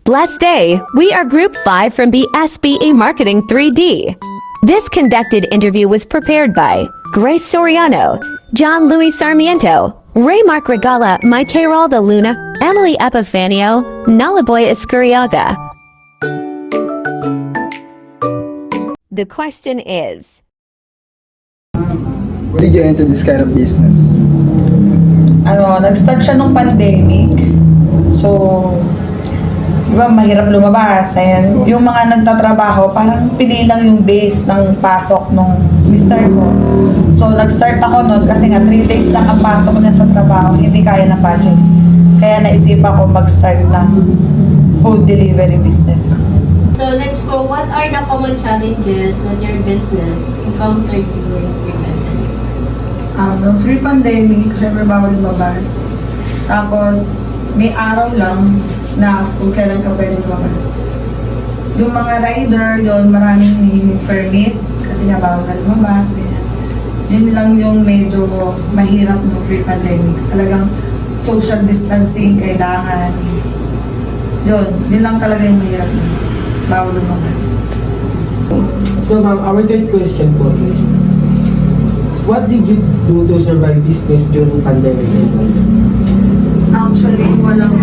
Blessed day, we are Group 5 from BSBE Marketing 3D. This conducted interview was prepared by Grace Soriano, John Luis Sarmiento, Raymark Regala, Mike Geraldo Luna, Emily Epifanio, Nalaboy Escuriaga. The question is, Why did you enter this kind of business? Nag-start siya nung pandemic. So, di ba, mahirap lumabas. Ayan, yung mga nagtatrabaho, parang pili lang yung days ng pasok nung mister ko. So, nag-start ako nun kasi nga 3 days lang ang pasok niya sa trabaho. Hindi kaya ng budget. Kaya naisipan ko mag-start ng food delivery business. So next po, what are the common challenges that your business encountered during pre-pandemic? Nung pre-pandemic, syempre bawal lumabas. Tapos, may araw lang na kung kailan ka pwede lumabas. Yung mga rider, yun, maraming hihinging permit kasi nga bawal na lumabas. Ganyan. Yun lang yung medyo mahirap ng pre-pandemic. Talagang social distancing kailangan. Yun lang talaga yung mahirap na bawal lumabas. So ma'am, our third question po is, what did you do to survive business during pandemic? Actually, walang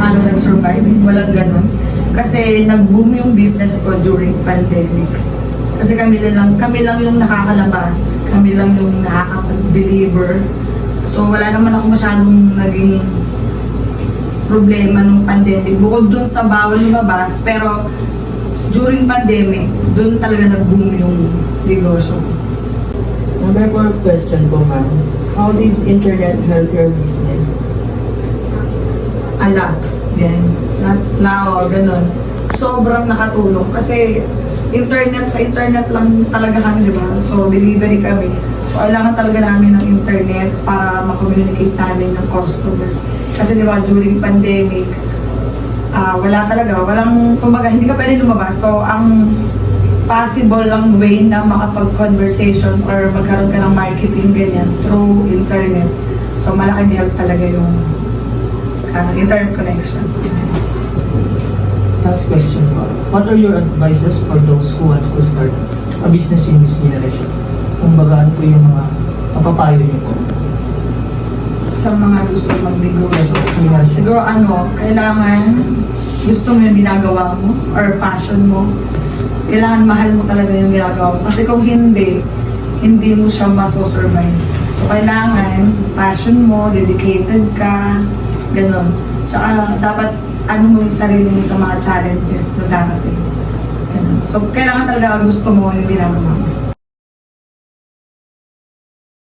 nag-survive, walang ganun. Kasi nag-boom yung business ko during pandemic. Kasi kami lang yung nakakalabas, kami lang yung nakaka-deliver. So wala naman ako masyadong naging problema nung pandemic. Bukod dun sa bawal lumabas, pero during pandemic, dun talaga nag-boom yung negosyo. Number 4 question po ma'am, how did internet help your business? A lot. Yan. Ganun. Sobrang nakatulong. Kasi sa internet lang talaga kami, di ba? So, delivery kami. So, kailangan talaga namin ng internet para makommunicate namin ng customers. Kasi di ba, during pandemic, kumbaga, hindi ka pwede lumabas. So, ang possible lang way na makapag-conversation or magkaroon ka ng marketing ganyan through internet. So, malaking help talaga yung internet connection. Last question po, what are your advices for those who wants to start a business in this generation? Kung bagaan po yung mga mapapayo niyo po. Sa mga gusto mag-negosyo. Yes. Siguro kailangan gusto mo yung ginagawa mo or passion mo. Kailangan mahal mo talaga yung ginagawa mo. Kasi kung hindi mo siya masosurvive. So kailangan passion mo, dedicated ka, ganun. Tsaka dapat mo yung sarili mo sa mga challenges na darating. Ganun. So kailangan talaga gusto mo yung ginagawa mo.